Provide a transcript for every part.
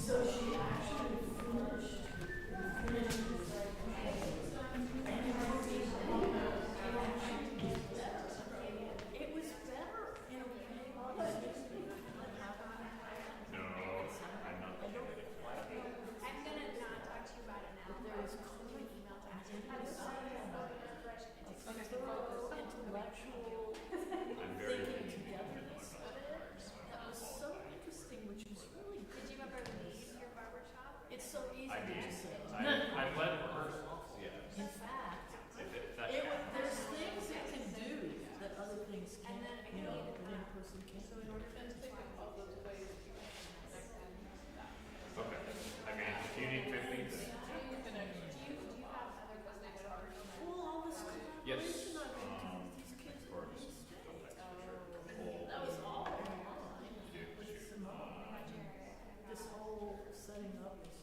So she actually finished it was better in a way. No, I'm not looking at it. I'm gonna not talk to you about it now. There was An email to ask you. thorough intellectual I'm very thinking opinionated togetherness on of it. That was so interesting, which was really Did good. you ever leave your barber shop? It's so easy I to mean, just say. I've led rehearsals, yes. In fact, If that there's things it can do that other things And can't, then I you know, created that in person can't. So in order to think of those ways you can connect them, Okay. I mean, if you need 50, then Do you have other customers? Well, all this yes. collaboration I've been doing with these kids Of course. in the States. Well, That was all online. do what you This whole setting up was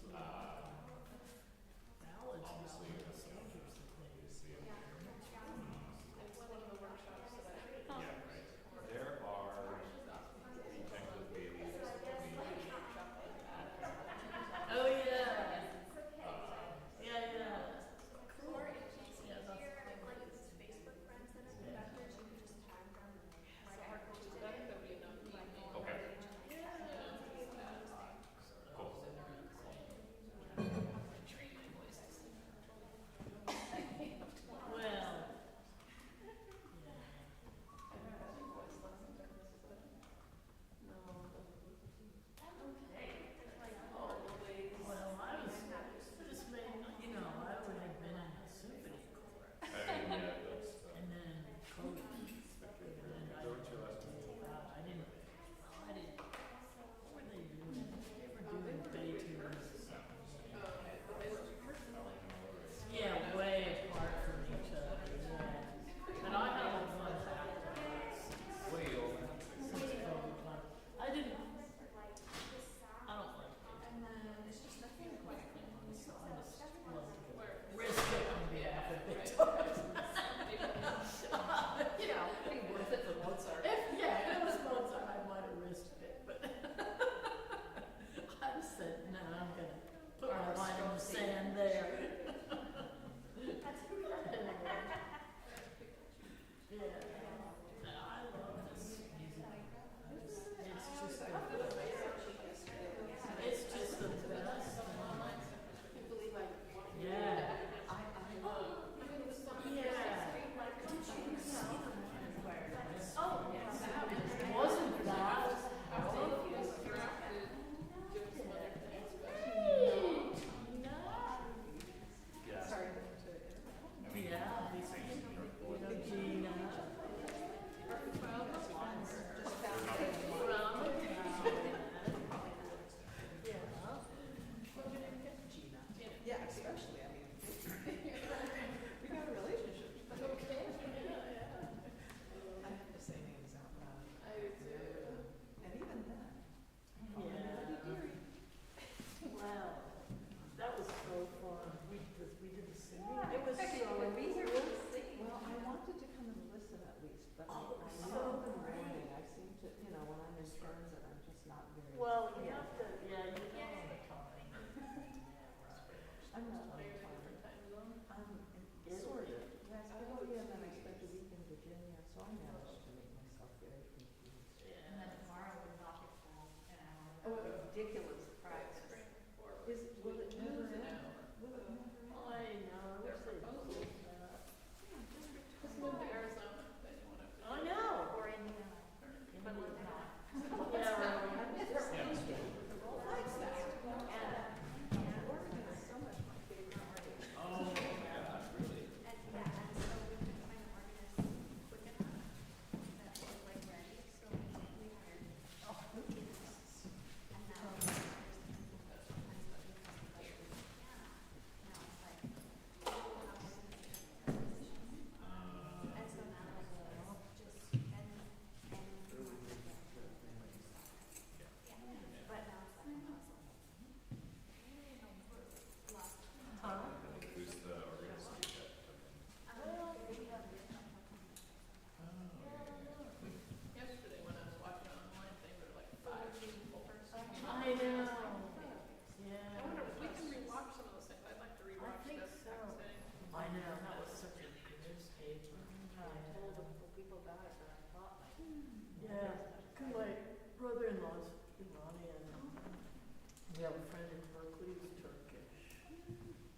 actually have a friend in Berkeley who's Turkish.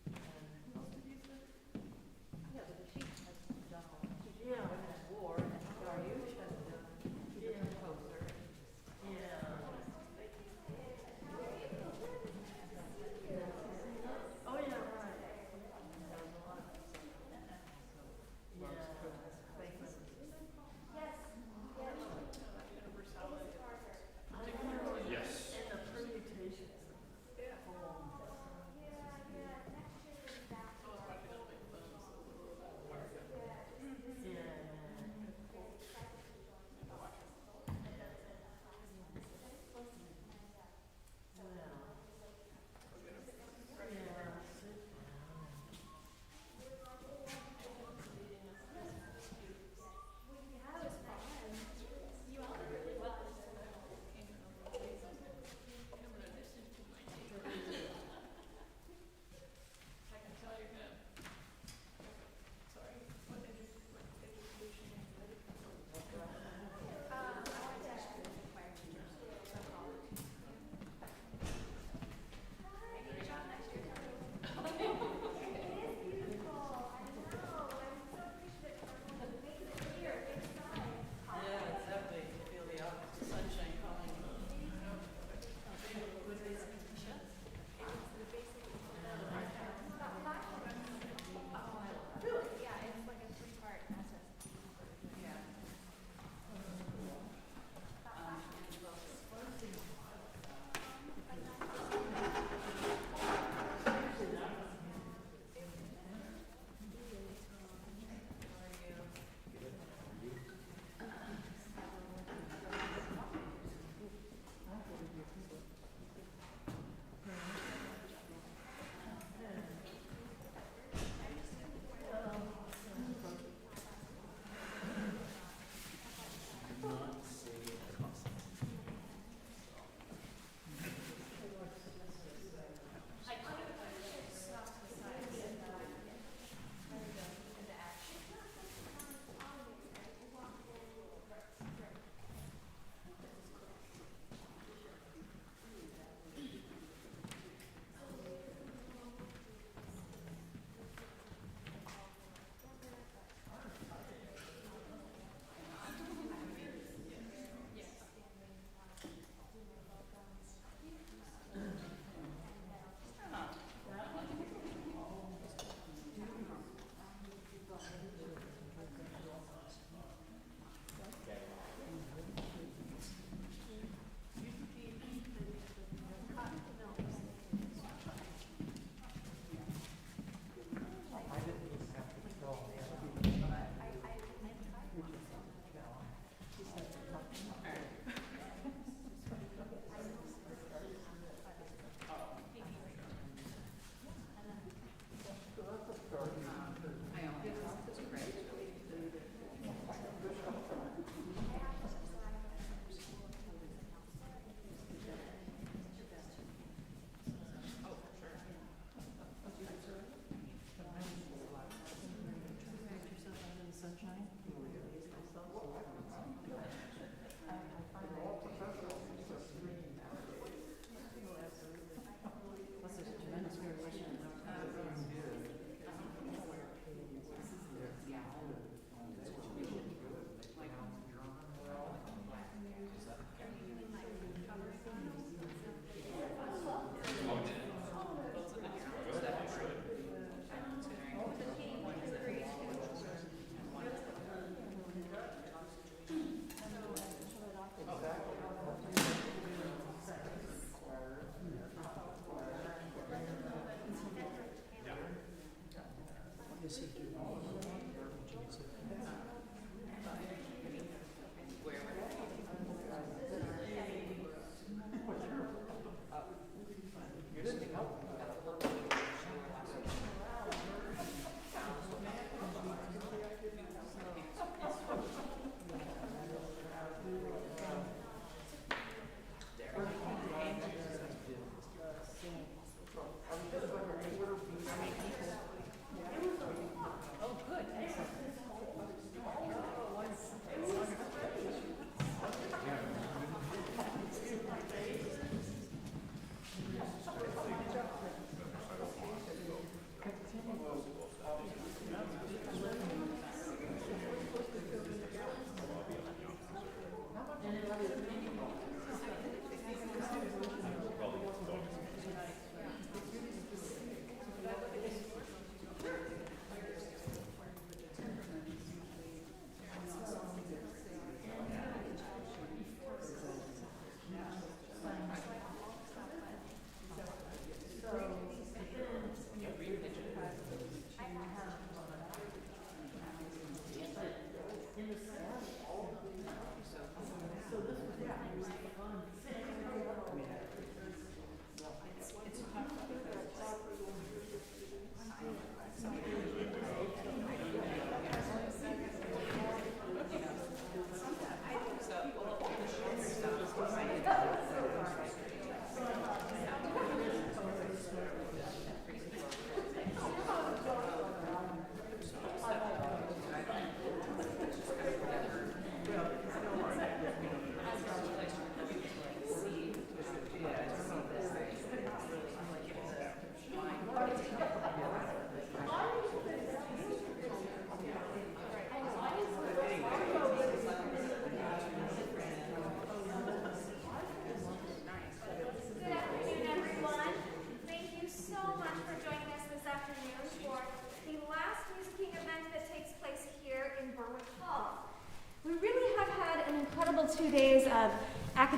And Yeah, but she has done all that. She's Yeah. women at war, and Daryush has done, she's a Yeah. composer. yeah. Oh yeah, right. There's a lot of stuff. So, Yeah. famous. Universality. I know. Yes. And the permutations of poems.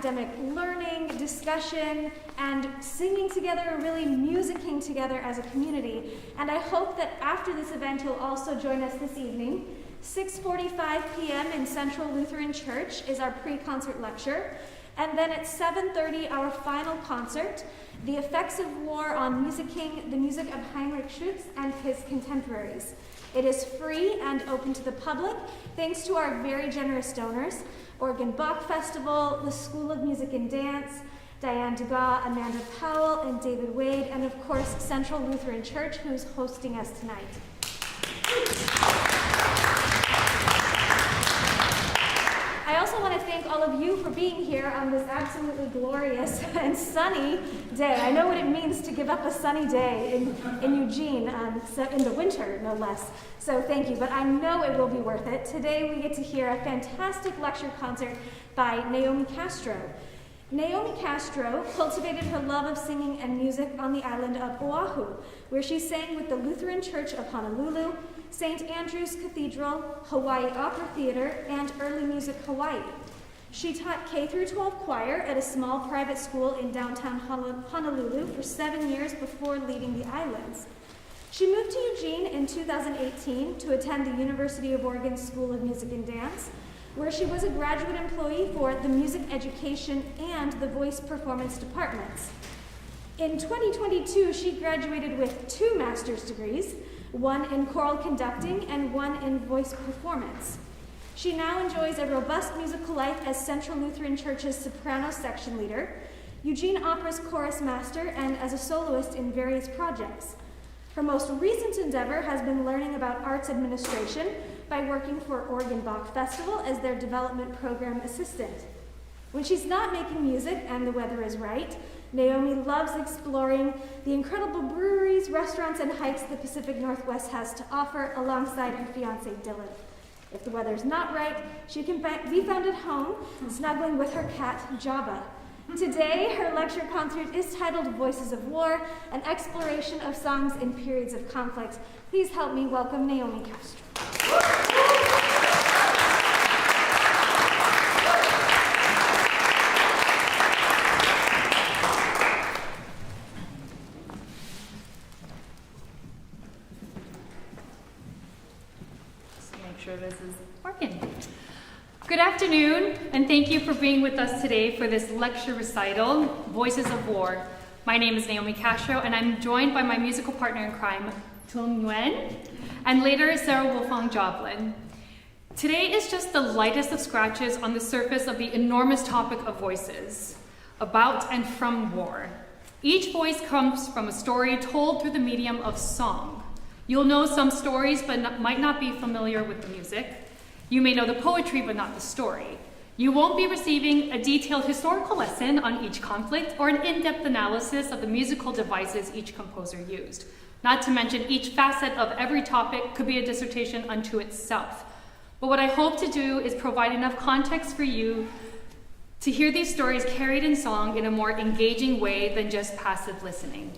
academic learning, discussion, and singing together, really musicking together as a community. And I hope that after this event, you'll also join us this evening. 6:45 p.m. in Central Lutheran Church is our pre-concert lecture. And then at 7:30, our final concert, The Effects of War on Musicking, the music of Heinrich Schütz and his contemporaries. It is free and open to the public, thanks to our very generous donors, Oregon Bach Festival, the School of Music and Dance, Diane Degas, Amanda Powell, and David Wade, and of course, Central Lutheran Church, who's hosting us tonight. I also want to thank all of you for being here on this absolutely glorious and sunny day. I know what it means to give up a sunny day in Eugene, in the winter, no less. So thank you, but I know it will be worth it. Today we get to hear a fantastic lecture concert by Naomi Castro. Naomi Castro cultivated her love of singing and music on the island of Oahu, where she sang with the Lutheran Church of Honolulu, St. Andrew's Cathedral, Hawaii Opera Theater, and Early Music Hawaii. She taught K-12 choir at a small private school in downtown Honolulu for 7 years before leaving the islands. She moved to Eugene in 2018 to attend the University of Oregon School of Music and Dance, where she was a graduate employee for the music education and the voice performance departments. In 2022, she graduated with 2 master's degrees, one in choral conducting and one in voice performance. She now enjoys a robust musical life as Central Lutheran Church's soprano section leader, Eugene Opera's chorus master, and as a soloist in various projects. Her most recent endeavor has been learning about arts administration by working for Oregon Bach Festival as their development program assistant. When she's not making music and the weather is right, Naomi loves exploring the incredible breweries, restaurants, and hikes the Pacific Northwest has to offer alongside her fiancé, Dylan. If the weather's not right, she can be found at home, snuggling with her cat, Jabba. Today, her lecture concert is titled Voices of War, an exploration of songs in periods of conflict. Please help me welcome Naomi Castro. This is working. Good afternoon, and thank you for being with us today for this lecture recital, Voices of War. My name is Naomi Castro, and I'm joined by my musical partner in crime, Tung Nguyen, and later Sarah Wolfong Joblin. Today is just the lightest of scratches on the surface of the enormous topic of voices, about and from war. Each voice comes from a story told through the medium of song. You'll know some stories, but might not be familiar with the music. You may know the poetry, but not the story. You won't be receiving a detailed historical lesson on each conflict or an in-depth analysis of the musical devices each composer used. Not to mention, each facet of every topic could be a dissertation unto itself. But what I hope to do is provide enough context for you to hear these stories carried in song in a more engaging way than just passive listening.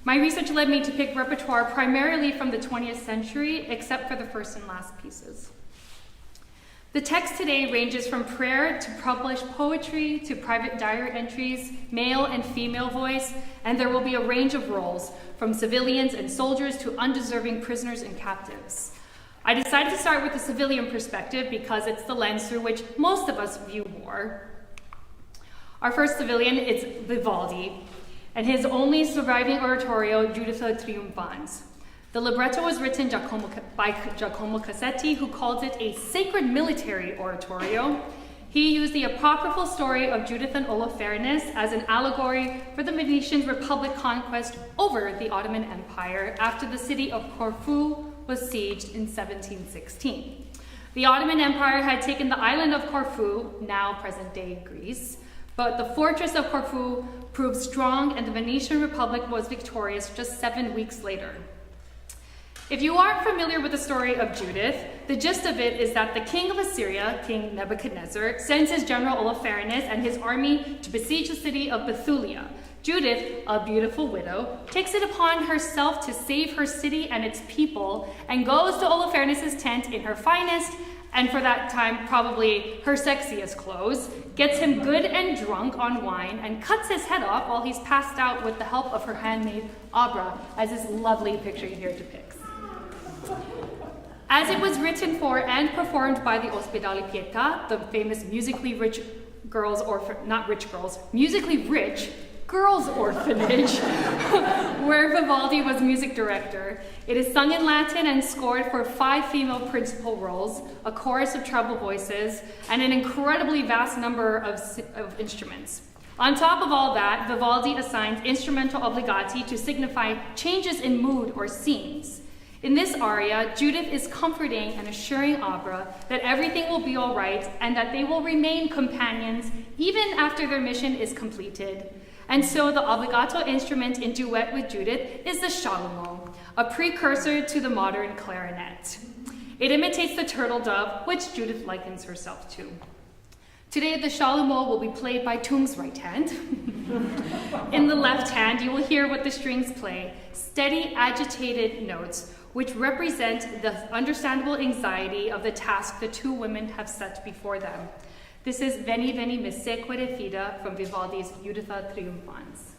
My research led me to pick repertoire primarily from the 20th century, except for the first and last pieces. The text today ranges from prayer to published poetry to private diary entries, male and female voice, and there will be a range of roles, from civilians and soldiers to undeserving prisoners and captives. I decided to start with the civilian perspective because it's the lens through which most of us view war. Our first civilian is Vivaldi, and his only surviving oratorio, Giudice Triumphans. The libretto was written by Giacomo Cassetti, who called it a sacred military oratorio. He used the apocryphal story of Judith and Holofernes as an allegory for the Venetian Republic conquest over the Ottoman Empire after the city of Corfu was sieged in 1716. The Ottoman Empire had taken the island of Corfu, now present-day Greece, but the fortress of Corfu proved strong and the Venetian Republic was victorious just 7 weeks later. If you aren't familiar with the story of Judith, the gist of it is that the king of Assyria, King Nebuchadnezzar, sends his general Holofernes and his army to besiege the city of Bethulia. Judith, a beautiful widow, takes it upon herself to save her city and its people and goes to Holofernes' tent in her finest and for that time, probably her sexiest clothes, gets him good and drunk on wine, and cuts his head off while he's passed out with the help of her handmaid, Abra, as this lovely picture here depicts. As it was written for and performed by the Ospedale Pietà, the famous musically rich girls, not rich girls, musically rich girls' orphanage, where Vivaldi was music director. It is sung in Latin and scored for 5 female principal roles, a chorus of treble voices, and an incredibly vast number of instruments. On top of all that, Vivaldi assigns instrumental obligati to signify changes in mood or scenes. In this aria, Judith is comforting and assuring Abra that everything will be all right and that they will remain companions even after their mission is completed. And so the obbligato instrument in duet with Judith is the chalumeau, a precursor to the modern clarinet. It imitates the turtle dove, which Judith likens herself to. Today, the chalumeau will be played by Tung's right hand. In the left hand, you will hear what the strings play, steady, agitated notes, which represent the understandable anxiety of the task the 2 women have set before them. This is Veni Veni Mi Sequere Fida from Vivaldi's Juditha Triumphans.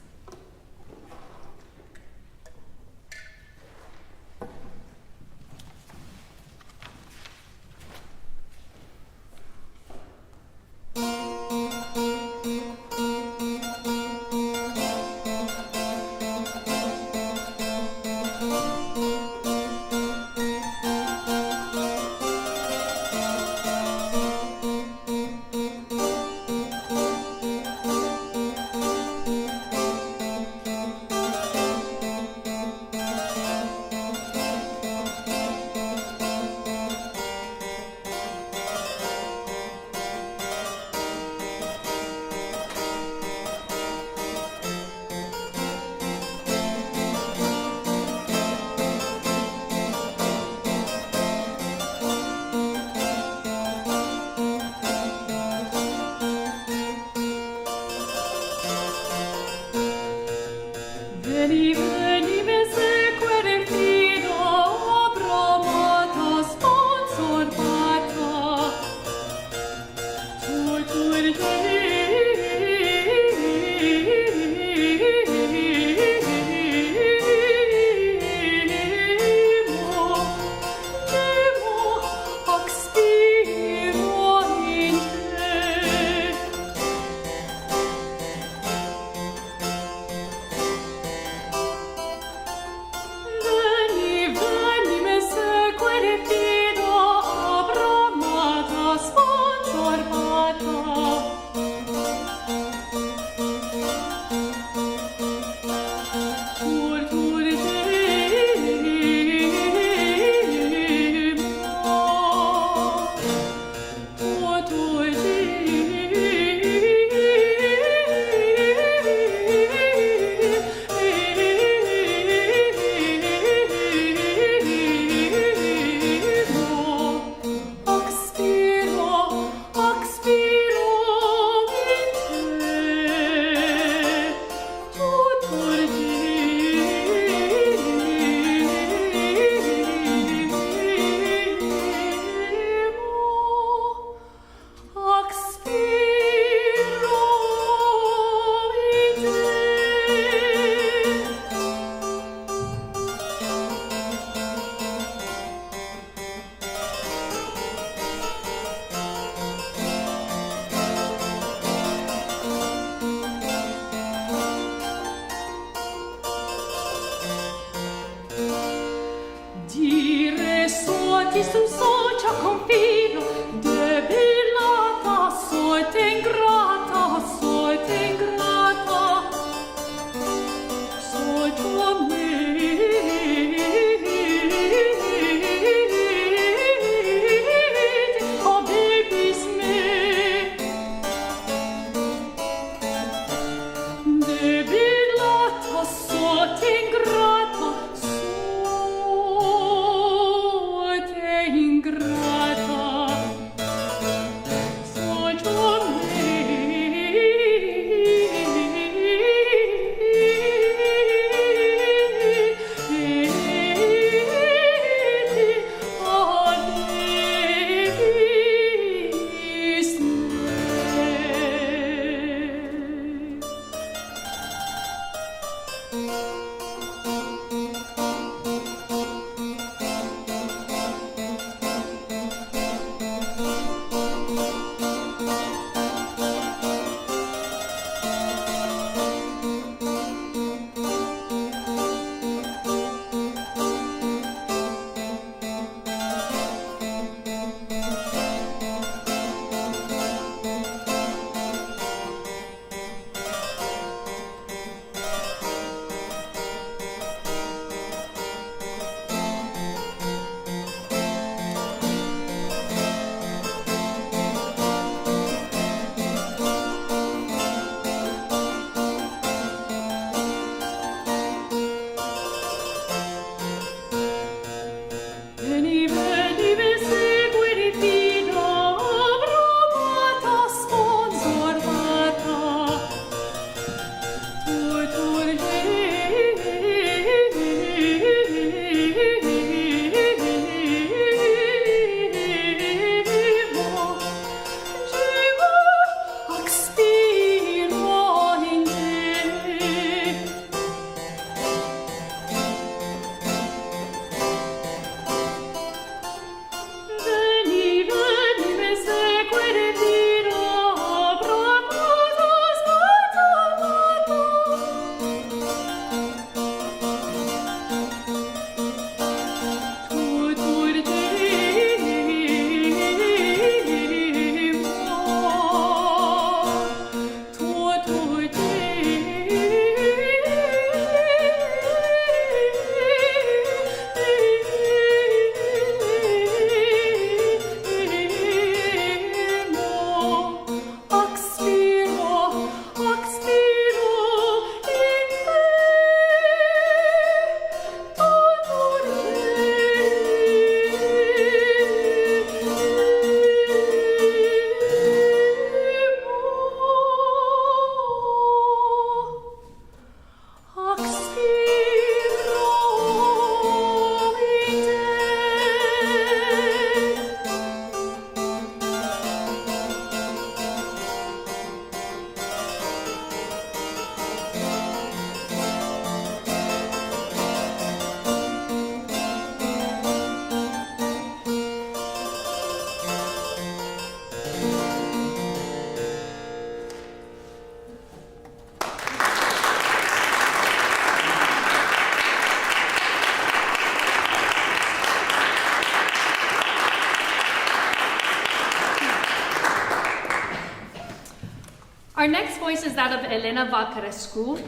Our next voice is that of Elena Vacarescu,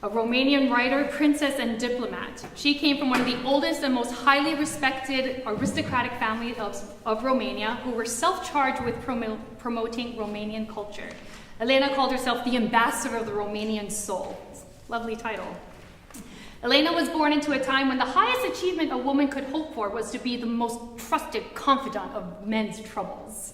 a Romanian writer, princess, and diplomat. She came from one of the oldest and most highly respected aristocratic families of Romania, who were self-charged with promoting Romanian culture. Elena called herself the ambassador of the Romanian soul. Lovely title. Elena was born into a time when the highest achievement a woman could hope for was to be the most trusted confidant of men's troubles.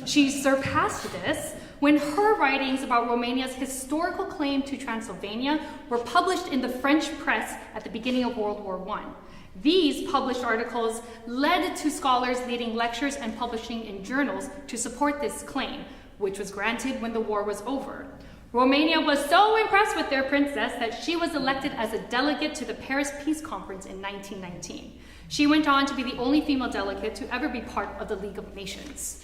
She surpassed this when her writings about Romania's historical claim to Transylvania were published in the French press at the beginning of World War I. These published articles led to scholars leading lectures and publishing in journals to support this claim, which was granted when the war was over. Romania was so impressed with their princess that she was elected as a delegate to the Paris Peace Conference in 1919. She went on to be the only female delegate to ever be part of the League of Nations.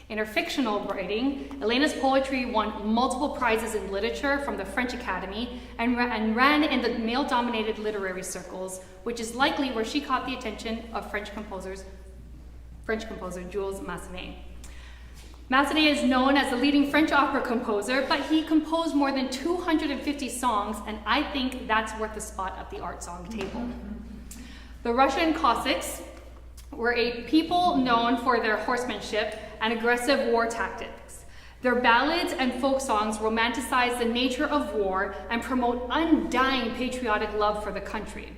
In her fictional writing, Elena's poetry won multiple prizes in literature from the French Academy and ran in the male-dominated literary circles, which is likely where she caught the attention of French composer Jules Massenet. Massenet is known as the leading French opera composer, but he composed more than 250 songs, and I think that's worth a spot at the art song table. The Russian Cossacks were a people known for their horsemanship and aggressive war tactics. Their ballads and folk songs romanticize the nature of war and promote undying patriotic love for the country.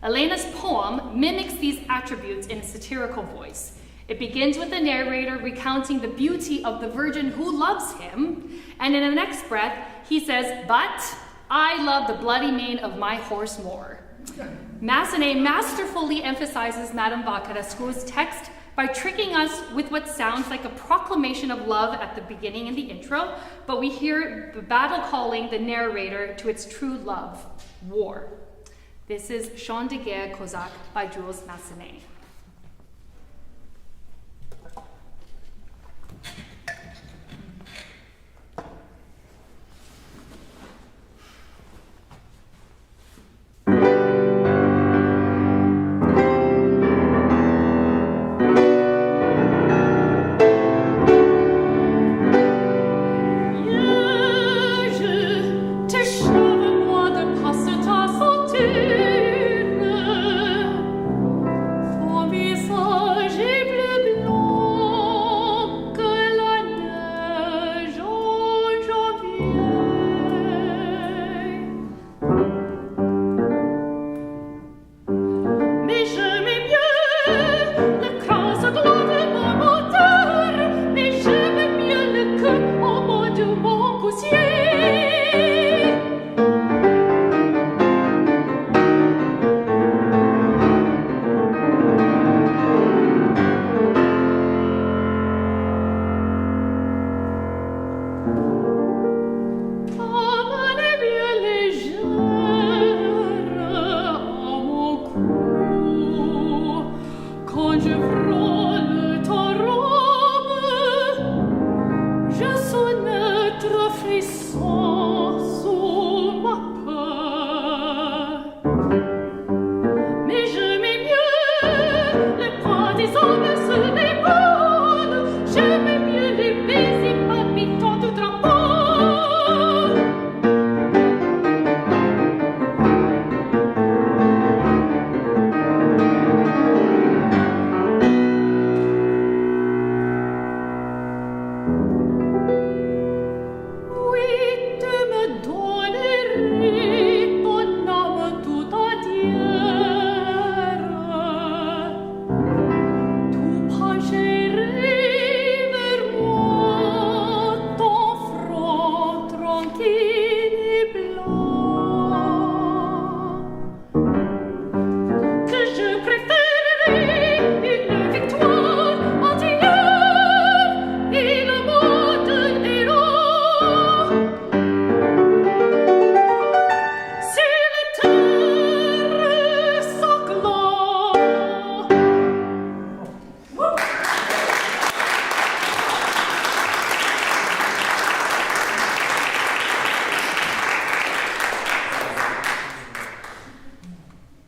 Elena's poem mimics these attributes in a satirical voice. It begins with the narrator recounting the beauty of the virgin who loves him, and in the next breath, he says, "But I love the bloody mane of my horse more." Massenet masterfully emphasizes Madame Vacarescu's text by tricking us with what sounds like a proclamation of love at the beginning in the intro, but we hear the battle calling the narrator to its true love, war. This is Chant de Guerre Cosaque by Jules Massenet.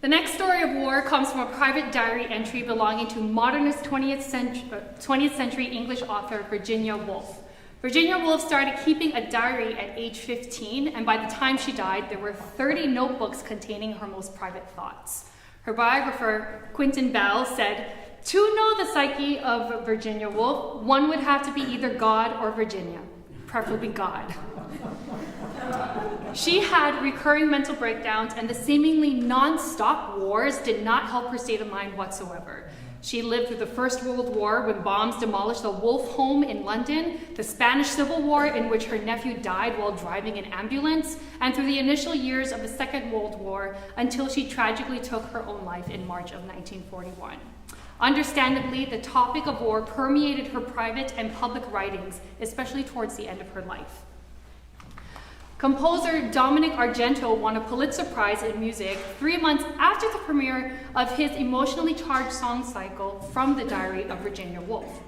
The next story of war comes from a private diary entry belonging to modernist 20th century English author Virginia Woolf. Virginia Woolf started keeping a diary at age 15, and by the time she died, there were 30 notebooks containing her most private thoughts. Her biographer, Quentin Bell, said, "To know the psyche of Virginia Woolf, one would have to be either God or Virginia, preferably God." She had recurring mental breakdowns, and the seemingly non-stop wars did not help her state of mind whatsoever. She lived through the First World War, when bombs demolished the Woolf home in London, the Spanish Civil War, in which her nephew died while driving an ambulance, and through the initial years of the Second World War, until she tragically took her own life in March of 1941. Understandably, the topic of war permeated her private and public writings, especially towards the end of her life. Composer Dominic Argento won a Pulitzer Prize in music 3 months after the premiere of his emotionally charged song cycle, From the Diary of Virginia Woolf.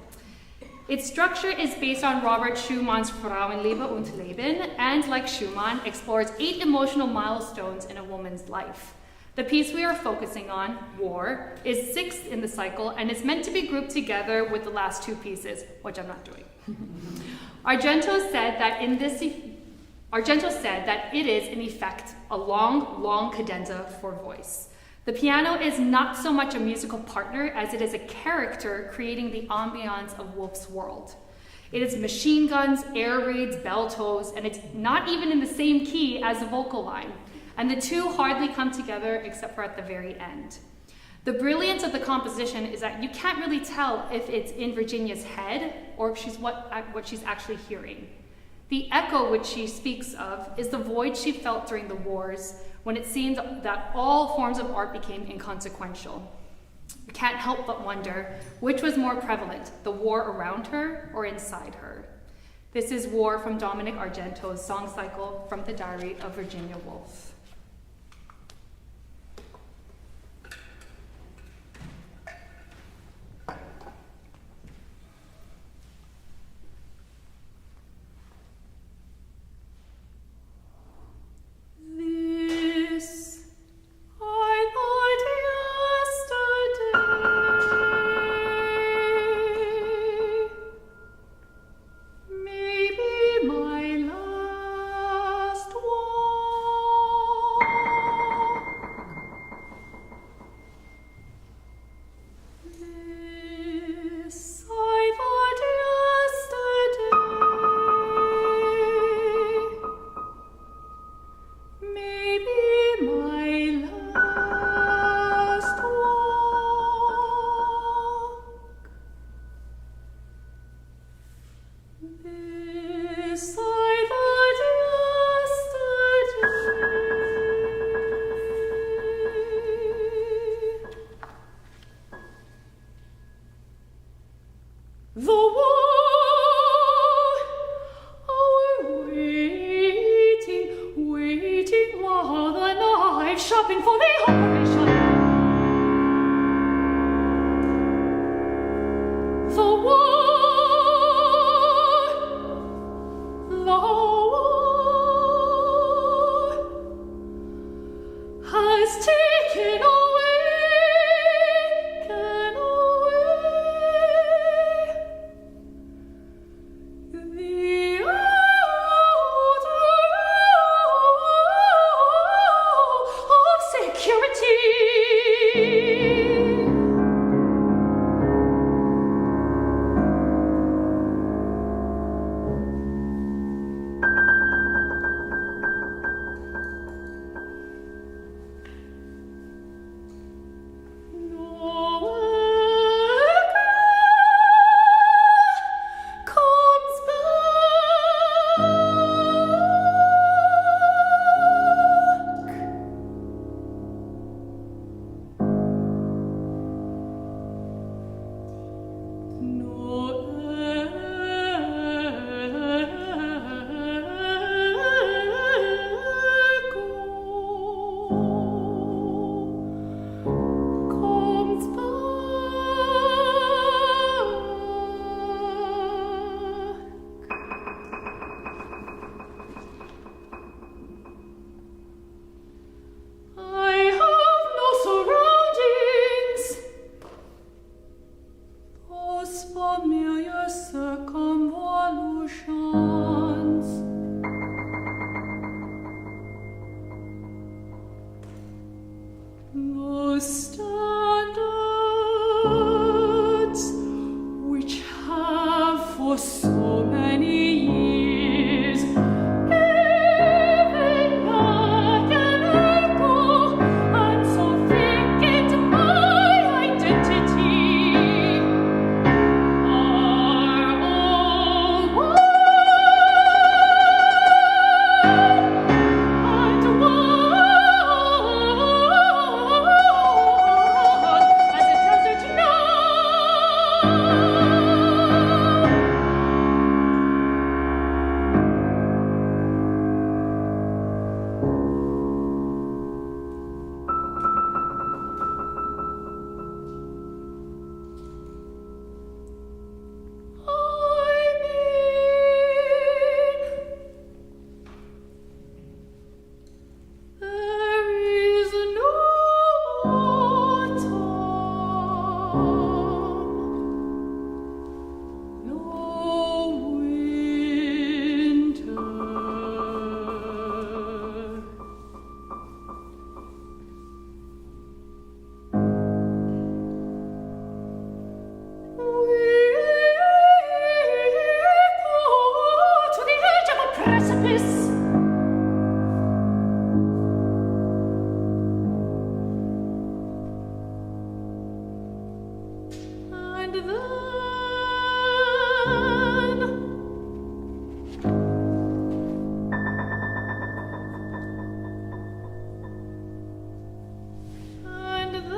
Its structure is based on Robert Schumann's Frauenliebe und Leben, and like Schumann, explores 8 emotional milestones in a woman's life. The piece we are focusing on, War, is 6th in the cycle and is meant to be grouped together with the last 2 pieces, which I'm not doing. Argento said that it is, in effect, a long cadenza for voice. The piano is not so much a musical partner as it is a character creating the ambiance of Woolf's world. It is machine guns, air raids, bell toes, and it's not even in the same key as the vocal line. And the two hardly come together except for at the very end. The brilliance of the composition is that you can't really tell if it's in Virginia's head or if she's what she's actually hearing. The echo which she speaks of is the void she felt during the wars, when it seemed that all forms of art became inconsequential. We can't help but wonder which was more prevalent, the war around her or inside her. This is War from Dominic Argento's song cycle from the Diary of Virginia Woolf. This I thought yesterday, maybe my last walk. This I thought yesterday, maybe my last walk. This I thought yesterday. The war, our waiting while the night shopping for the operation. The war has taken away the odor of security. Comes back. Comes I have no surroundings, those familiar circumvolutions. Those standards which have for so many years given back an echo and so thickened my identity are all one and one as a desert now. There is no autumn, no winter. To the edge of a precipice, and then And then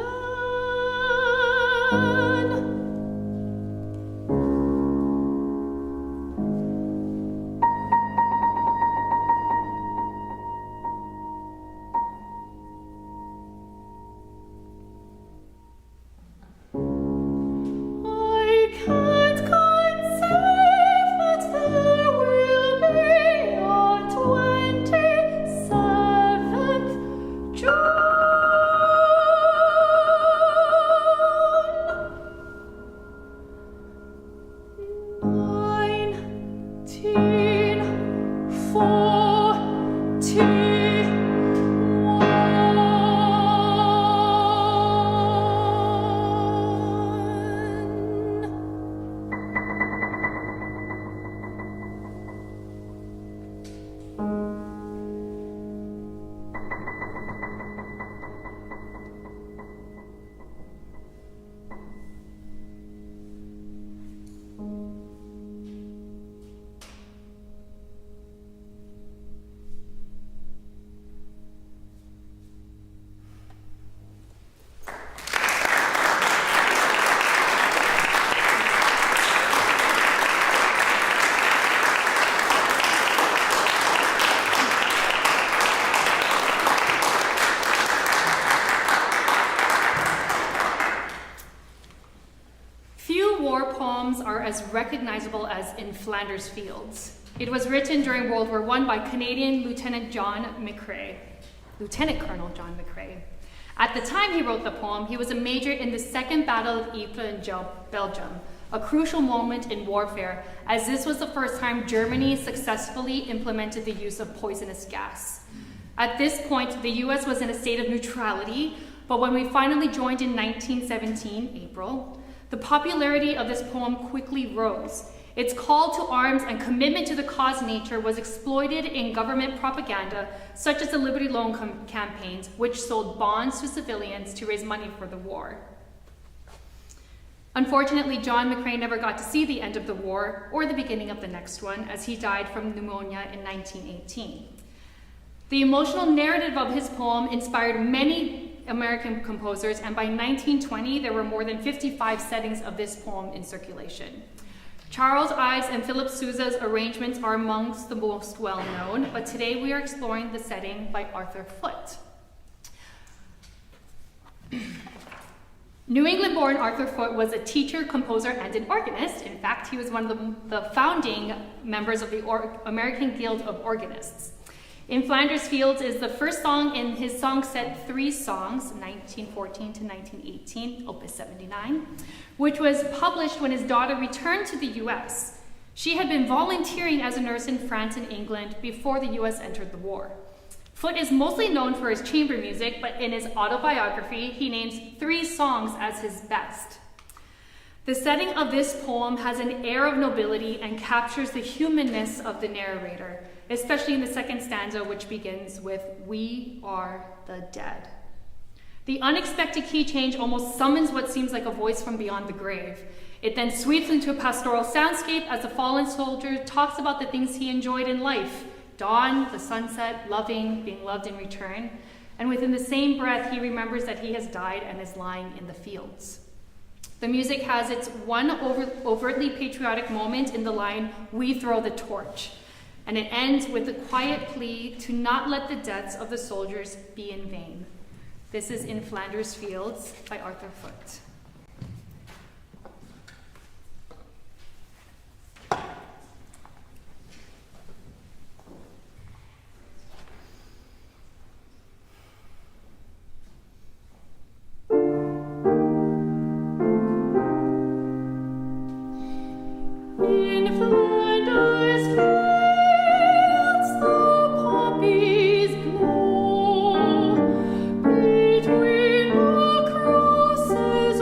poems are as recognizable as In Flanders Fields. It was written during World War I by Canadian Lieutenant Colonel John McCrae. At the time he wrote the poem, he was a major in the Second Battle of Ypres in Belgium, a crucial moment in warfare, as this was the first time Germany successfully implemented the use of poisonous gas. At this point, the US was in a state of neutrality, but when we finally joined in 1917, April, the popularity of this poem quickly rose. Its call to arms and commitment to the cause nature was exploited in government propaganda, such as the Liberty Loan campaigns, which sold bonds to civilians to raise money for the war. Unfortunately, John McCrae never got to see the end of the war or the beginning of the next one, as he died from pneumonia in 1918. The emotional narrative of his poem inspired many American composers, and by 1920, there were more than 55 settings of this poem in circulation. Charles Ives and Philip Sousa's arrangements are amongst the most well-known, but today we are exploring the setting by Arthur Foote. New England-born Arthur Foote was a teacher, composer, and an organist. In fact, he was one of the founding members of the American Guild of Organists. In Flanders Fields is the first song in his song set, Three Songs, 1914 to 1918, Opus 79, which was published when his daughter returned to the US. She had been volunteering as a nurse in France and England before the US entered the war. Foote is mostly known for his chamber music, but in his autobiography, he names 3 songs as his best. The setting of this poem has an air of nobility and captures the humanness of the narrator, especially in the second stanza, which begins with, "We are the dead." The unexpected key change almost summons what seems like a voice from beyond the grave. It then sweeps into a pastoral soundscape as the fallen soldier talks about the things he enjoyed in life: dawn, the sunset, loving, being loved in return. And within the same breath, he remembers that he has died and is lying in the fields. The music has its one overtly patriotic moment in the line, "We throw the torch." And it ends with a quiet plea to not let the deaths of the soldiers be in vain. This is In Flanders Fields by Arthur Foote. In Flanders fields the poppies blow, between the crosses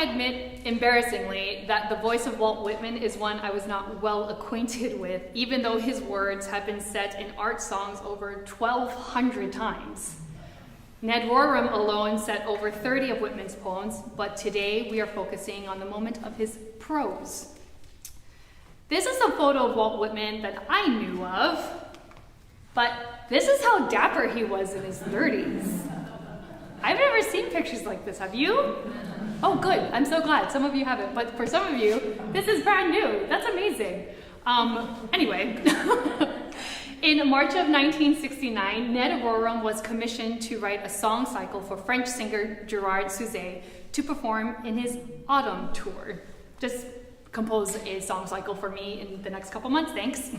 admit, embarrassingly, that the voice of Walt Whitman is one I was not well acquainted with, even though his words have been set in art songs over 1,200 times. Ned Rorem alone set over 30 of Whitman's poems, but today we are focusing on the moment of his prose. This is a photo of Walt Whitman that I knew of, but this is how dapper he was in his 30s. I've never seen pictures like this, have you? Oh, good, I'm so glad. Some of you haven't, but for some of you, this is brand new. That's amazing. Anyway, in March of 1969, Ned Rorem was commissioned to write a song cycle for French singer Gerard Souzet to perform in his autumn tour. Just compose a song cycle for me in the next couple months, thanks.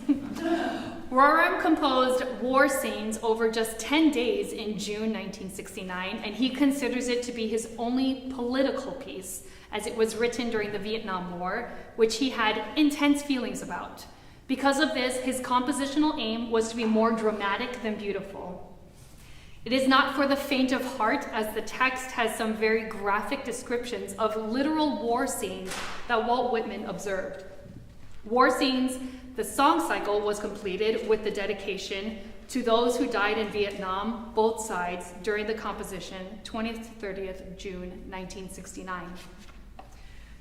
Rorem composed War Scenes over just 10 days in June 1969, and he considers it to be his only political piece, as it was written during the Vietnam War, which he had intense feelings about. Because of this, his compositional aim was to be more dramatic than beautiful. It is not for the faint of heart, as the text has some very graphic descriptions of literal war scenes that Walt Whitman observed. War Scenes, the song cycle, was completed with the dedication to those who died in Vietnam, both sides, during the composition, 20th to 30th June 1969.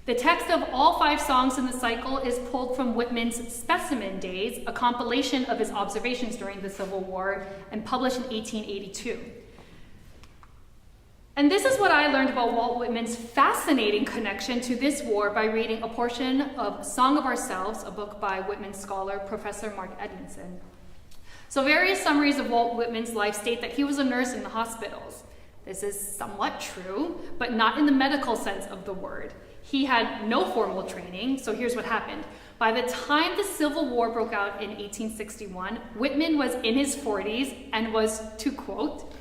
The text of all 5 songs in the cycle is pulled from Whitman's Specimen Days, a compilation of his observations during the Civil War, and published in 1882. And this is what I learned about Walt Whitman's fascinating connection to this war by reading a portion of Song of Ourselves, a book by Whitman scholar Professor Mark Edmondson. So various summaries of Walt Whitman's life state that he was a nurse in the hospitals. This is somewhat true, but not in the medical sense of the word. He had no formal training, so here's what happened. By the time the Civil War broke out in 1861, Whitman was in his 40s and was, to quote,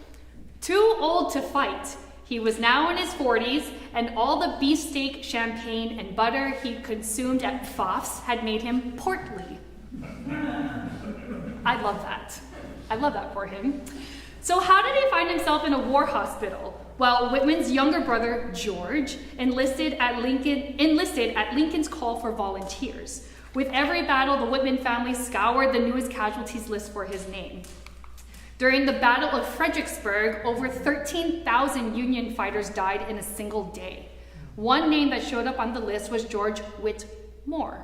"too old to fight. He was now in his 40s, and all the beefsteak, champagne, and butter he consumed at Pfaff's had made him portly." I love that. I love that for him. So how did he find himself in a war hospital? Well, Whitman's younger brother, George, enlisted at Lincoln's call for volunteers. With every battle, the Whitman family scoured the newest casualties list for his name. During the Battle of Fredericksburg, over 13,000 Union fighters died in a single day. One name that showed up on the list was George Whitmore.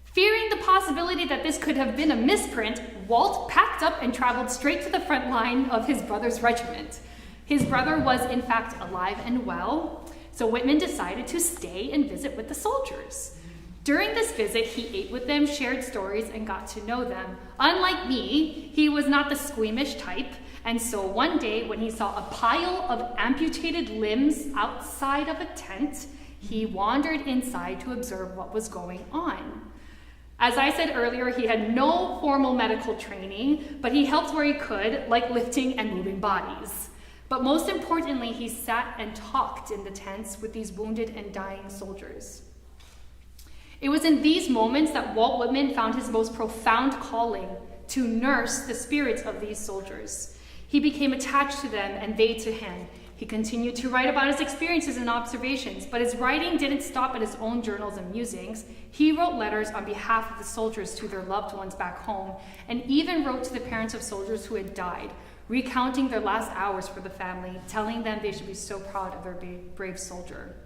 Fearing the possibility that this could have been a misprint, Walt packed up and traveled straight to the front line of his brother's regiment. His brother was, in fact, alive and well, so Whitman decided to stay and visit with the soldiers. During this visit, he ate with them, shared stories, and got to know them. Unlike me, he was not the squeamish type, and so one day when he saw a pile of amputated limbs outside of a tent, he wandered inside to observe what was going on. As I said earlier, he had no formal medical training, but he helped where he could, like lifting and moving bodies. But most importantly, he sat and talked in the tents with these wounded and dying soldiers. It was in these moments that Walt Whitman found his most profound calling to nurse the spirits of these soldiers. He became attached to them and they to him. He continued to write about his experiences and observations, but his writing didn't stop at his own journals and musings. He wrote letters on behalf of the soldiers to their loved ones back home, and even wrote to the parents of soldiers who had died, recounting their last hours for the family, telling them they should be so proud of their brave soldier.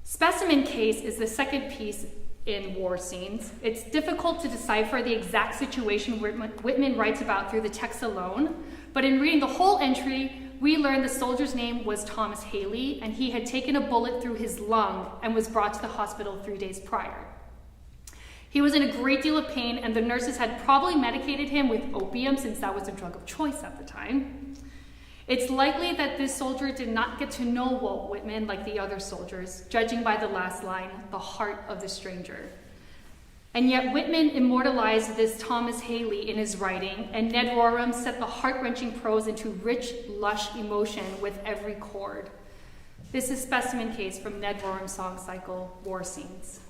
Specimen Case is the second piece in War Scenes. It's difficult to decipher the exact situation Whitman writes about through the text alone, but in reading the whole entry, we learn the soldier's name was Thomas Haley, and he had taken a bullet through his lung and was brought to the hospital 3 days prior. He was in a great deal of pain, and the nurses had probably medicated him with opium since that was a drug of choice at the time. It's likely that this soldier did not get to know Walt Whitman like the other soldiers, judging by the last line, "the heart of the stranger." And yet Whitman immortalized this Thomas Haley in his writing, and Ned Rorem set the heart-wrenching prose into rich, lush emotion with every chord. This is Specimen Case from Ned Rorem's song cycle, War Scenes.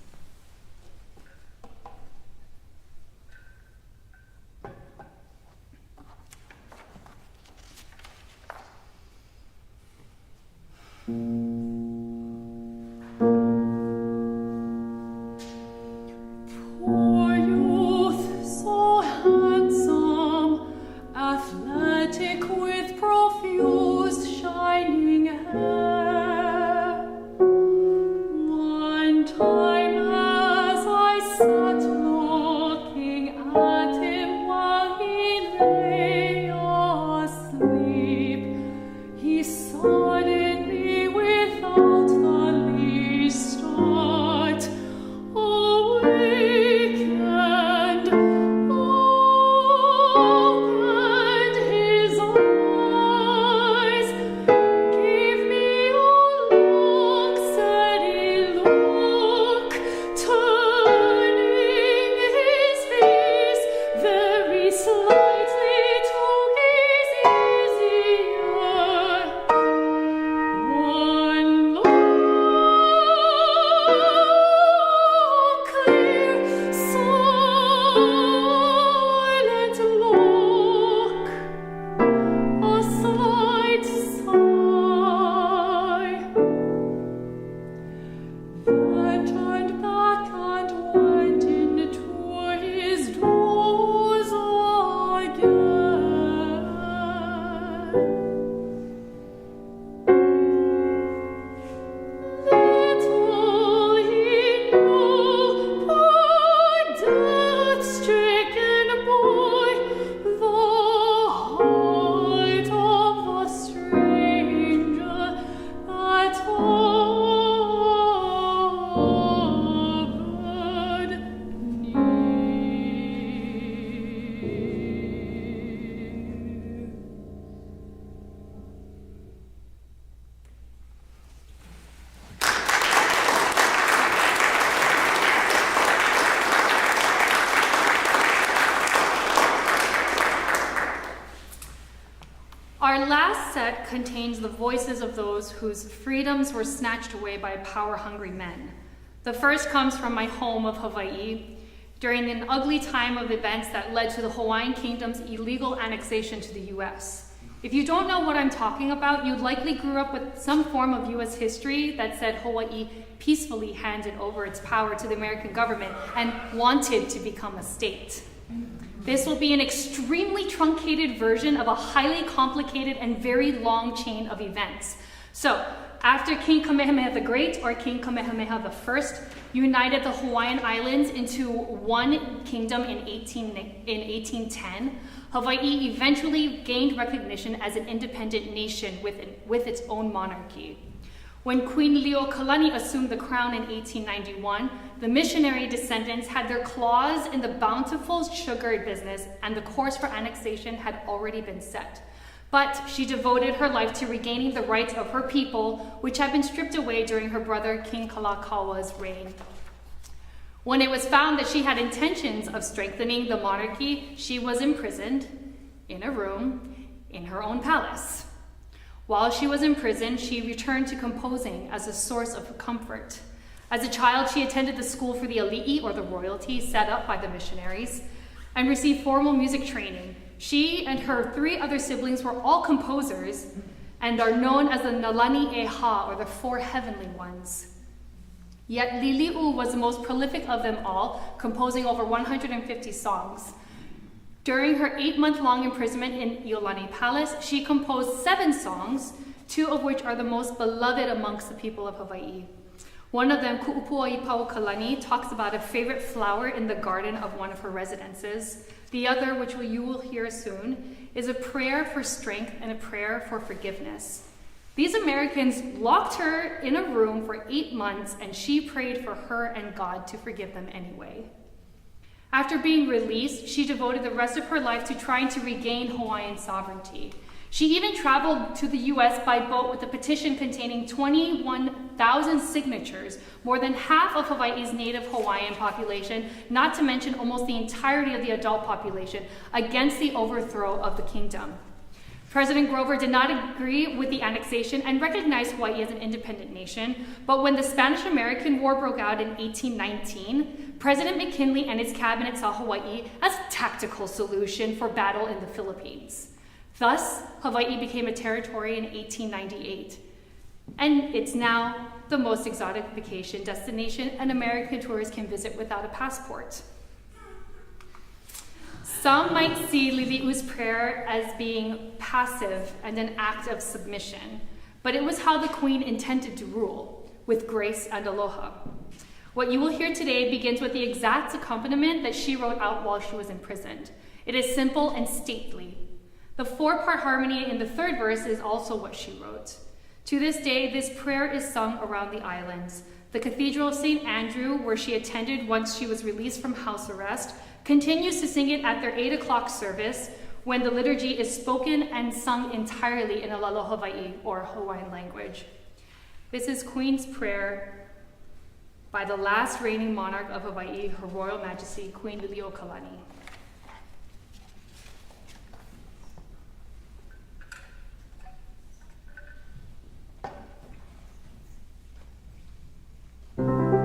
Our last set contains the voices of those whose freedoms were snatched away by power-hungry men. The first comes from my home of Hawaii, during an ugly time of events that led to the Hawaiian Kingdom's illegal annexation to the US. If you don't know what I'm talking about, you likely grew up with some form of US history that said Hawaii peacefully handed over its power to the American government and wanted to become a state. This will be an extremely truncated version of a highly complicated and very long chain of events. So, after King Kamehameha the Great, or King Kamehameha the First, united the Hawaiian Islands into one kingdom in 1810, Hawaii eventually gained recognition as an independent nation with its own monarchy. When Queen Liliuokalani assumed the crown in 1891, the missionary descendants had their claws in the bountiful sugar business, and the course for annexation had already been set. But she devoted her life to regaining the rights of her people, which had been stripped away during her brother King Kalakaua's reign. When it was found that she had intentions of strengthening the monarchy, she was imprisoned in a room in her own palace. While she was in prison, she returned to composing as a source of comfort. As a child, she attended the school for the ali'i, or the royalty, set up by the missionaries, and received formal music training. She and her 3 other siblings were all composers and are known as the Nalani Eha, or the 4 heavenly ones. Yet Lili'u was the most prolific of them all, composing over 150 songs. During her 8-month-long imprisonment in Iolani Palace, she composed 7 songs, 2 of which are the most beloved amongst the people of Hawaii. One of them, Ku'upua'i Paukalani, talks about a favorite flower in the garden of one of her residences. The other, which you will hear soon, is a prayer for strength and a prayer for forgiveness. These Americans locked her in a room for 8 months, and she prayed for her and God to forgive them anyway. After being released, she devoted the rest of her life to trying to regain Hawaiian sovereignty. She even traveled to the US by boat with a petition containing 21,000 signatures, more than half of Hawaii's native Hawaiian population, not to mention almost the entirety of the adult population, against the overthrow of the kingdom. President Grover did not agree with the annexation and recognized Hawaii as an independent nation, but when the Spanish-American War broke out in 1819, President McKinley and his cabinet saw Hawaii as a tactical solution for battle in the Philippines. Thus, Hawaii became a territory in 1898, and it's now the most exotic vacation destination an American tourist can visit without a passport. Some might see Lili'u's prayer as being passive and an act of submission, but it was how the queen intended to rule, with grace and aloha. What you will hear today begins with the exact accompaniment that she wrote out while she was imprisoned. It is simple and stately. The 4-part harmony in the 3rd verse is also what she wrote. To this day, this prayer is sung around the islands. The Cathedral of St. Andrew, where she attended once she was released from house arrest, continues to sing it at their 8 o'clock service, when the liturgy is spoken and sung entirely in Alalo Hawaii, or Hawaiian language. This is Queen's Prayer by the last reigning monarch of Hawaii, Her Royal Majesty, Queen Liliuokalani. Oh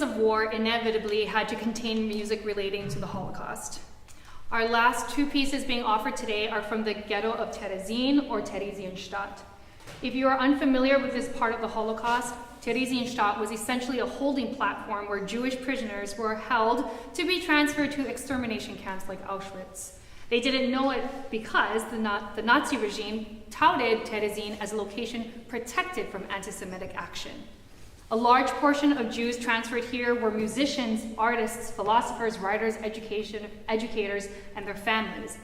Voices of War inevitably had to contain music relating to the Holocaust. Our last two pieces being offered today are from the ghetto of Terezin or Theresienstadt. If you are unfamiliar with this part of the Holocaust, Theresienstadt was essentially a holding platform where Jewish prisoners were held to be transferred to extermination camps like Auschwitz. They didn't know it because the Nazi regime touted Terezin as a location protected from anti-Semitic action. A large portion of Jews transferred here were musicians, artists, philosophers, writers, educators, and their families.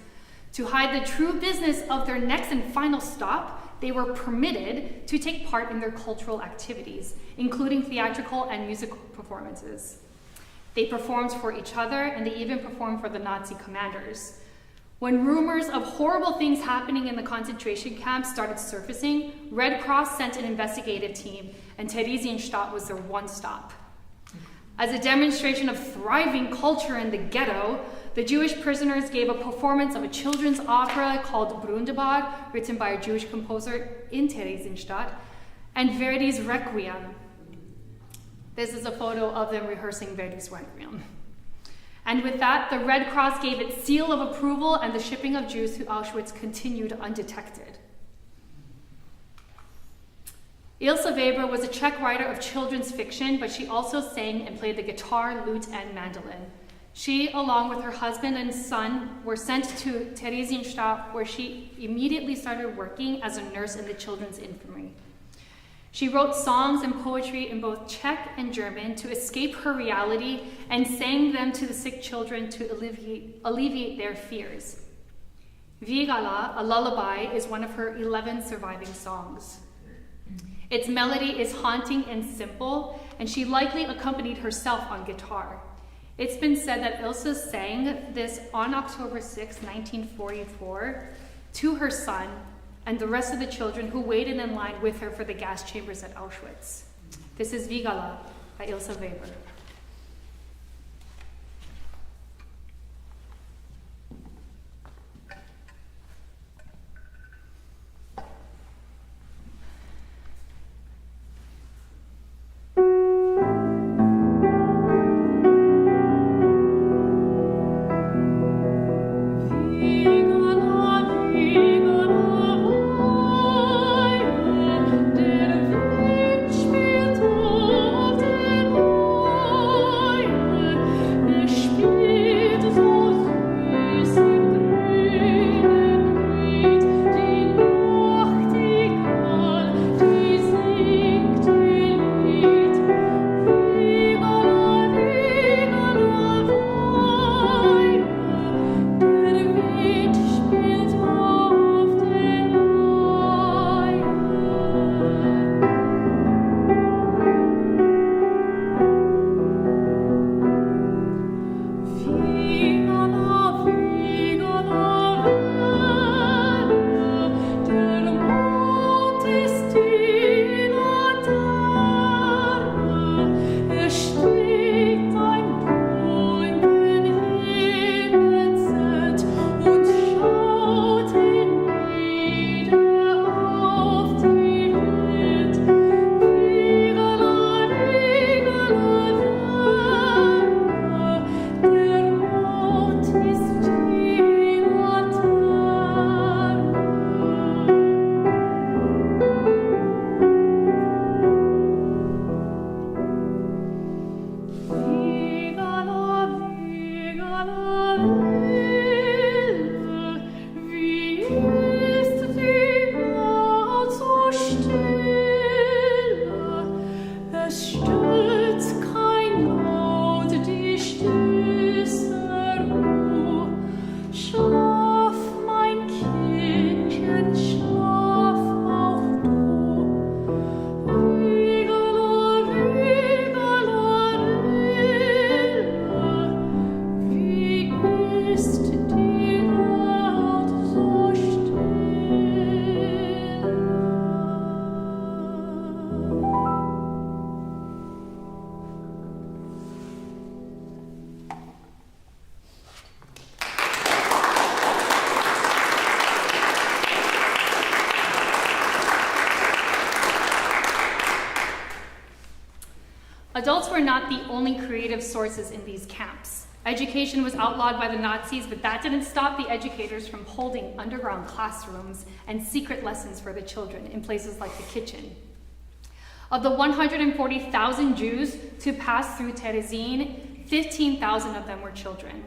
To hide the true business of their next and final stop, they were permitted to take part in their cultural activities, including theatrical and musical performances. They performed for each other, and they even performed for the Nazi commanders. When rumors of horrible things happening in the concentration camps started surfacing, Red Cross sent an investigative team, and Theresienstadt was their one stop. As a demonstration of thriving culture in the ghetto, the Jewish prisoners gave a performance of a children's opera called Brundebar, written by a Jewish composer in Theresienstadt, and Verdi's Requiem. This is a photo of them rehearsing Verdi's Requiem. And with that, the Red Cross gave its seal of approval, and the shipping of Jews to Auschwitz continued undetected. Ilse Weber was a Czech writer of children's fiction, but she also sang and played the guitar, lute, and mandolin. She, along with her husband and son, were sent to Theresienstadt, where she immediately started working as a nurse in the children's infirmary. She wrote songs and poetry in both Czech and German to escape her reality and sang them to the sick children to alleviate their fears. Vigala, a lullaby, is one of her 11 surviving songs. Its melody is haunting and simple, and she likely accompanied herself on guitar. It's been said that Ilse sang this on October 6, 1944, to her son and the rest of the children who waited in line with her for the gas chambers at Auschwitz. This is Vigala by Ilse Weber. Der Wind spielt auf den Adults were not the only creative sources in these camps. Education was outlawed by the Nazis, but that didn't stop the educators from holding underground classrooms and secret lessons for the children in places like the kitchen. Of the 140,000 Jews to pass through Terezin, 15,000 of them were children.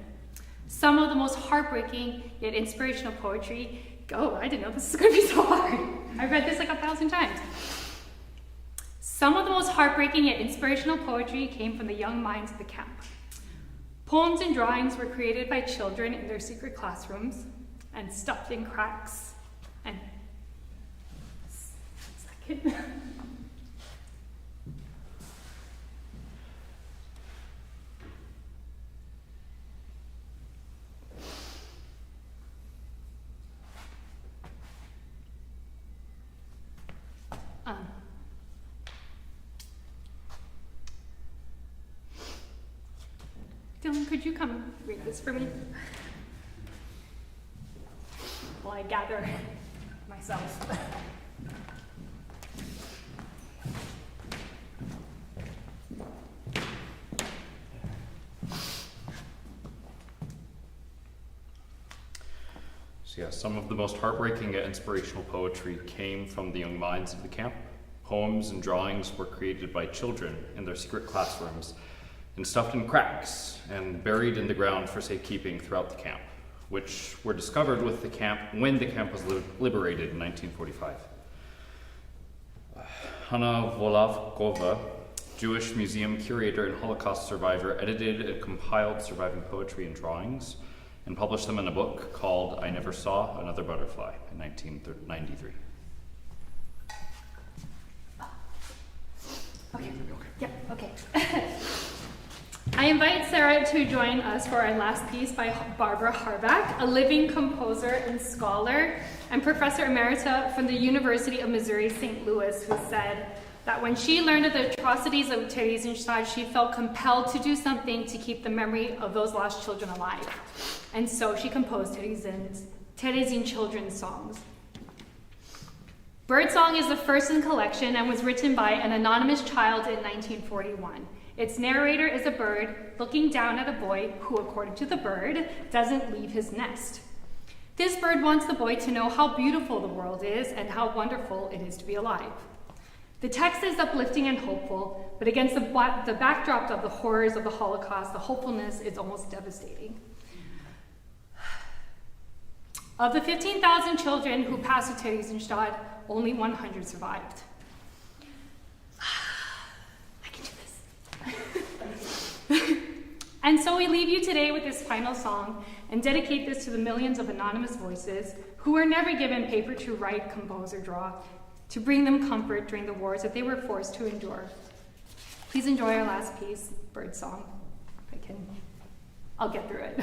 Some of the most heartbreaking yet inspirational poetry, I didn't know this was going to be so hard. I read this like 1,000 times. Some of the most heartbreaking yet inspirational poetry came from the young minds of the camp. Poems and drawings were created by children in their secret classrooms and stuffed in cracks and... Second. Dylan, could you come read this for me? While I gather myself. So yeah, some of the most heartbreaking yet inspirational poetry came from the young minds of the camp. Poems and drawings were created by children in their secret classrooms and stuffed in cracks and buried in the ground for safekeeping throughout the camp, which were discovered with the camp when the camp was liberated in 1945. Hanna Volavkova, Jewish museum curator and Holocaust survivor, edited and compiled surviving poetry and drawings and published them in a book called I Never Saw Another Butterfly in 1993. Okay. Yeah, okay. I invite Sarah to join us for our last piece by Barbara Harback, a living composer and scholar and professor emerita from the University of Missouri, St. Louis, who said that when she learned of the atrocities of Theresienstadt, she felt compelled to do something to keep the memory of those lost children alive. And so she composed Theresien children's songs. Birdsong is the first in the collection and was written by an anonymous child in 1941. Its narrator is a bird looking down at a boy who, according to the bird, doesn't leave his nest. This bird wants the boy to know how beautiful the world is and how wonderful it is to be alive. The text is uplifting and hopeful, but against the backdrop of the horrors of the Holocaust, the hopefulness is almost devastating. Of the 15,000 children who passed through Theresienstadt, only 100 survived. And so we leave you today with this final song and dedicate this to the millions of anonymous voices who were never given paper to write, compose, or draw, to bring them comfort during the wars that they were forced to endure. Please enjoy our last piece, Birdsong. I'll get through it.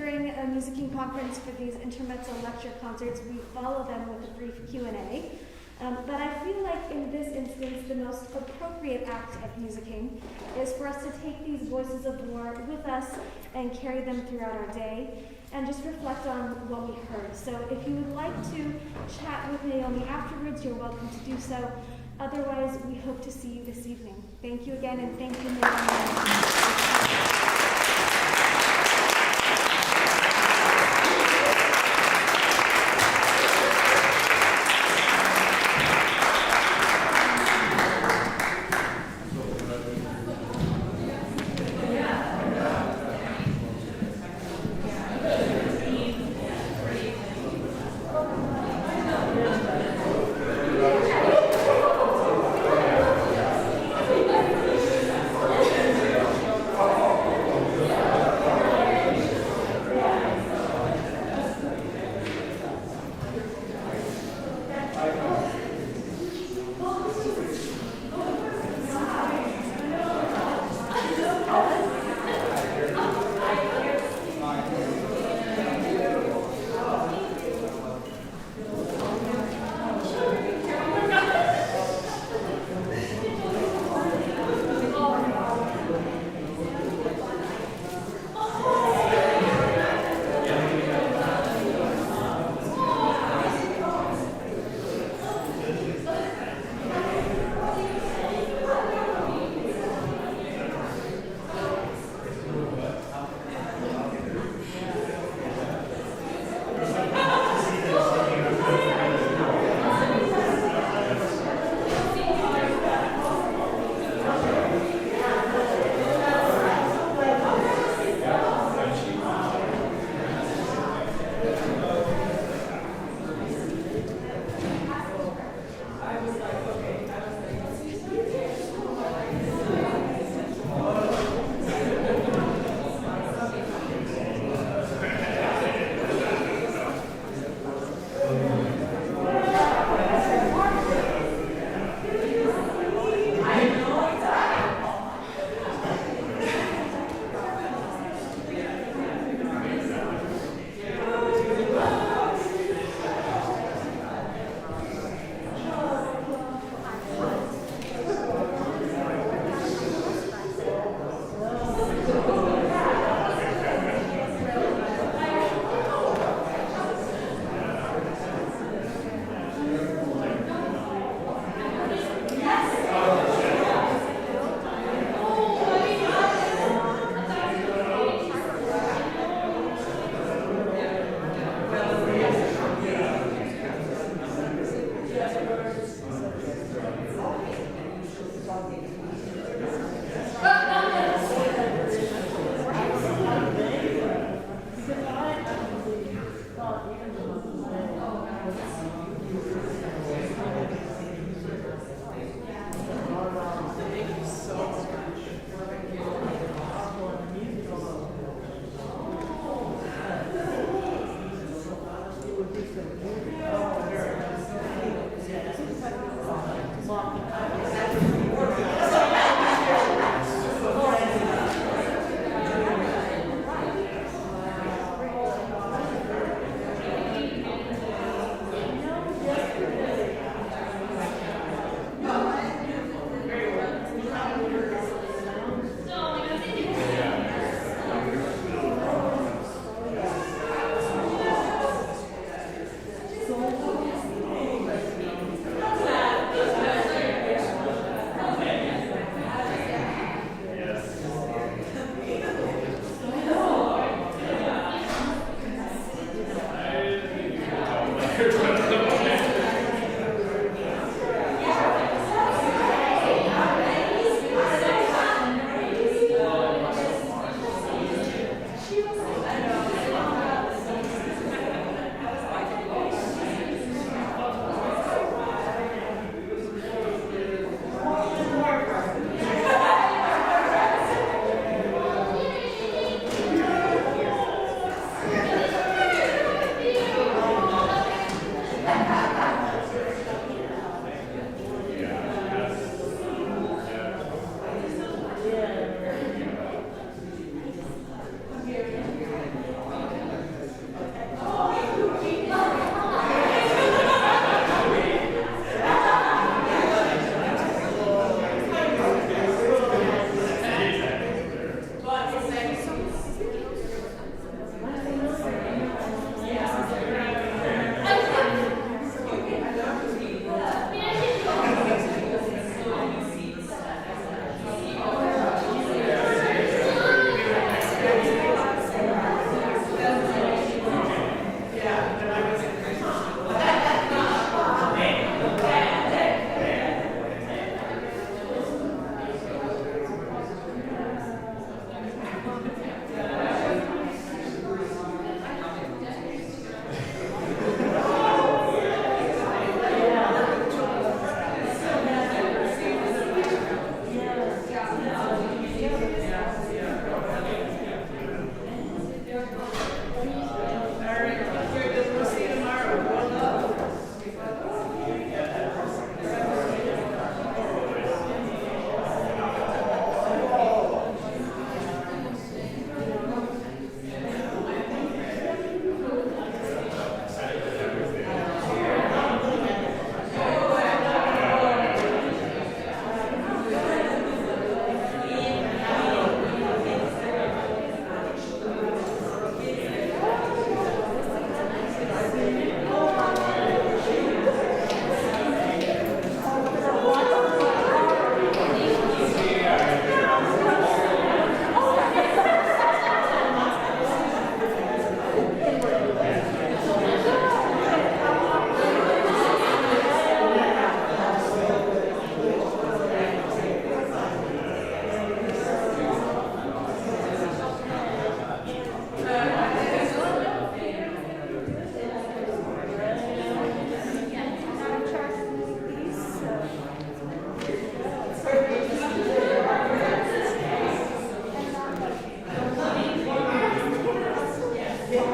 during a Musicking conference for these Intermezzo lecture concerts, we follow them with a brief Q&A. But I feel like in this instance, the most appropriate act of musicking is for us to take these voices of war with us and carry them throughout our day and just reflect on what we heard. So if you would like to chat with Naomi afterwards, you're welcome to do so. Otherwise, we hope to see you this evening. Thank you again, and thank you, Naomi.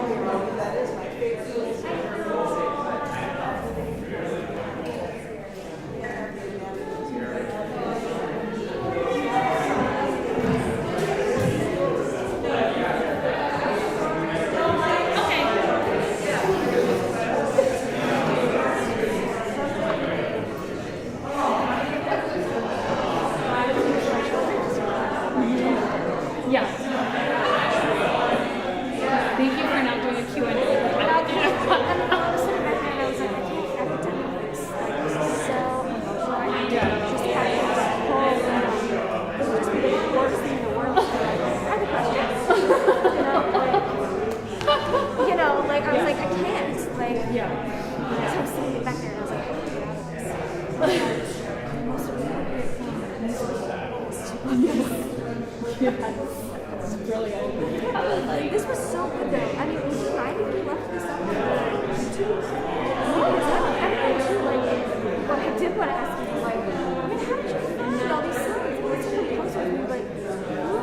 That is my favorite. Yeah. Thank you for not doing a Q&A. And I was sitting back there and I was like, I can't ever do this. Like, this is so emotional. I need to just kind of pull it out. This would just be the worst thing in the world. I have a question. Like, I was like, I can't. Like, Yeah. so I was sitting back there and I was like, I have to get out of this. The most appropriate thing is It's brilliant. This was so good though. I mean, was you writing? You left this up for YouTube? Everything too, like, what I did want to ask you, like, I mean, how did you find all these songs? What's the composer? You were like,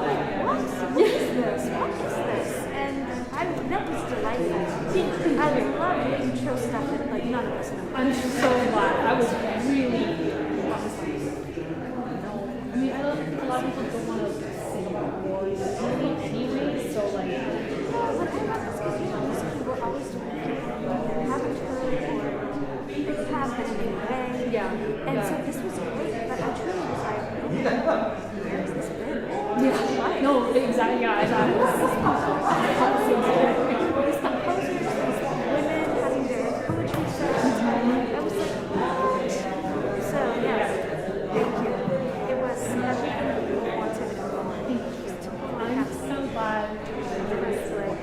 what? What is this? What is this? And that was delightful. I love that you chose stuff that, like, none of us know. I'm so glad. I was really. I mean, I don't think a lot of people don't want to sing awards anyway, so like, But I love this because, most people always do it. You haven't heard or they have been in a way. Yeah. And so this was great, but I truly was like, where's this been? Yeah. No, exactly. Yeah, I thought it was. These composers, these women having their poetry sessions. I was like, what? So, yeah, thank you. It was everything that we wanted and more. I'm so glad. It was like,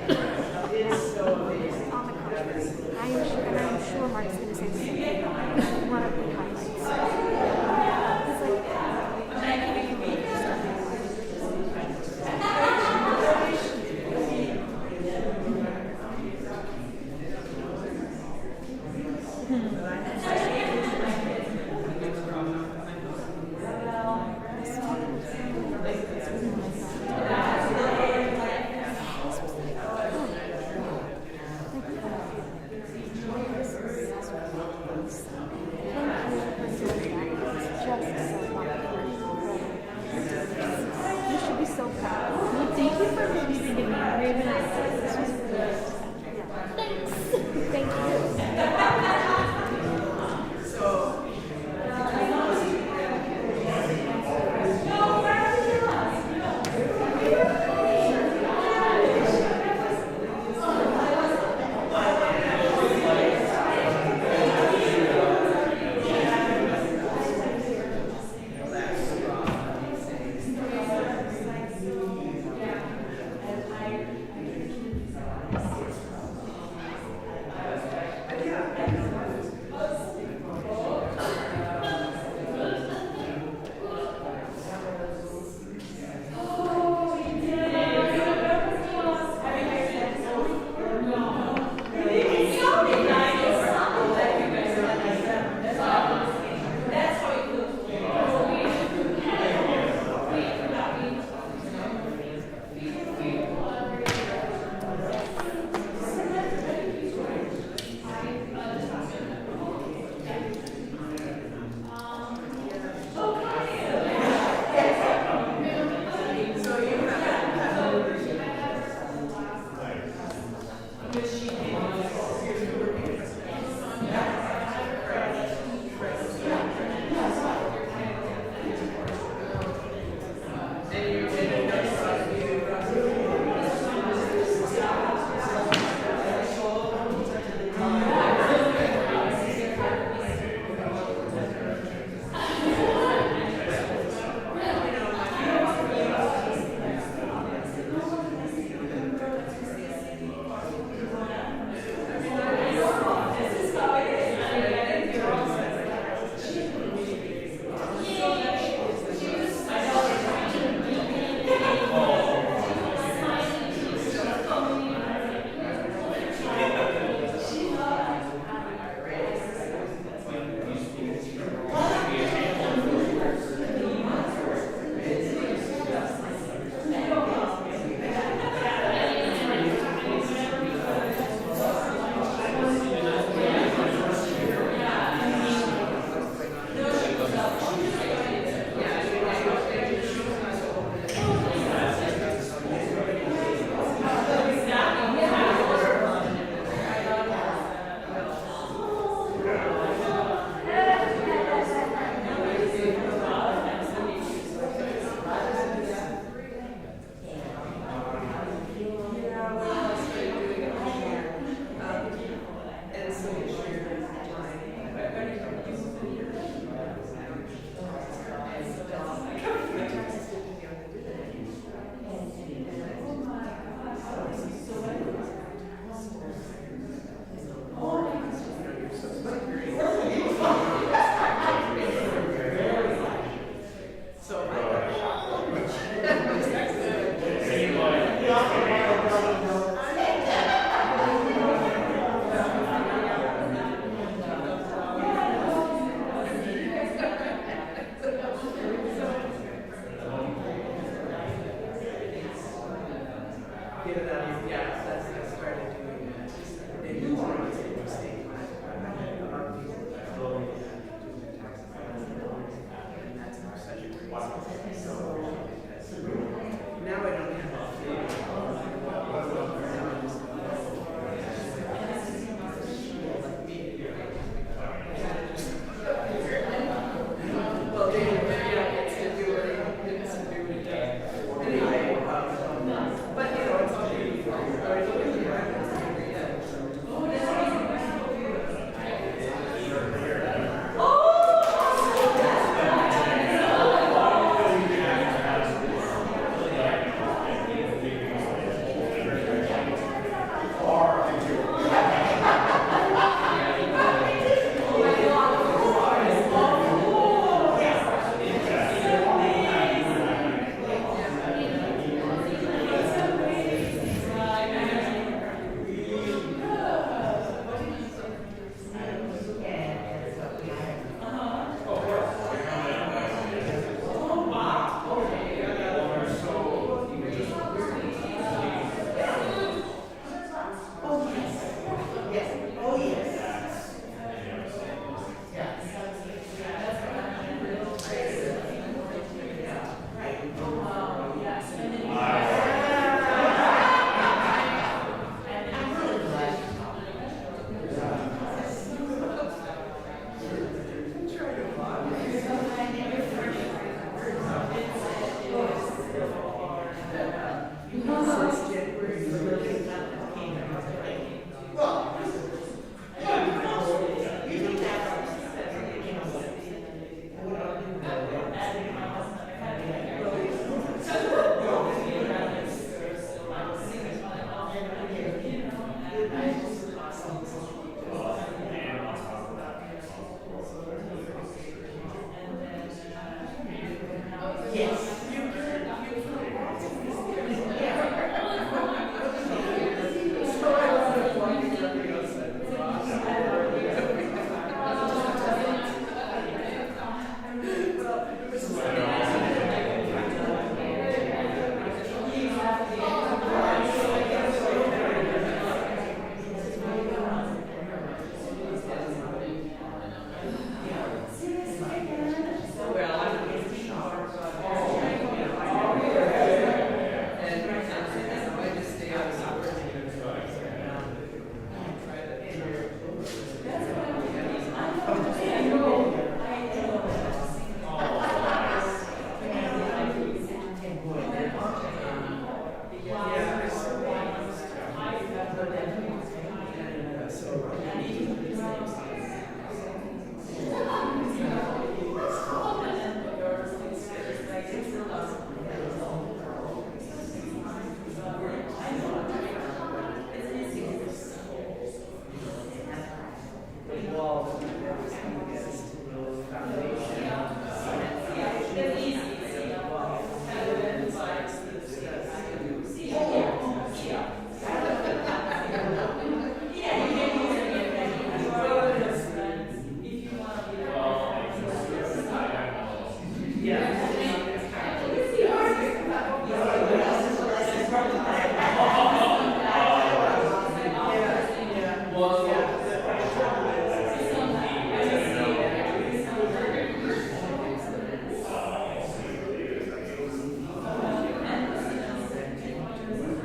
on the contrary. I am sure Mark's going to say the same thing. One of the highlights. It's you should be so proud. well, thank you for giving me Raven. This was good. Thank you.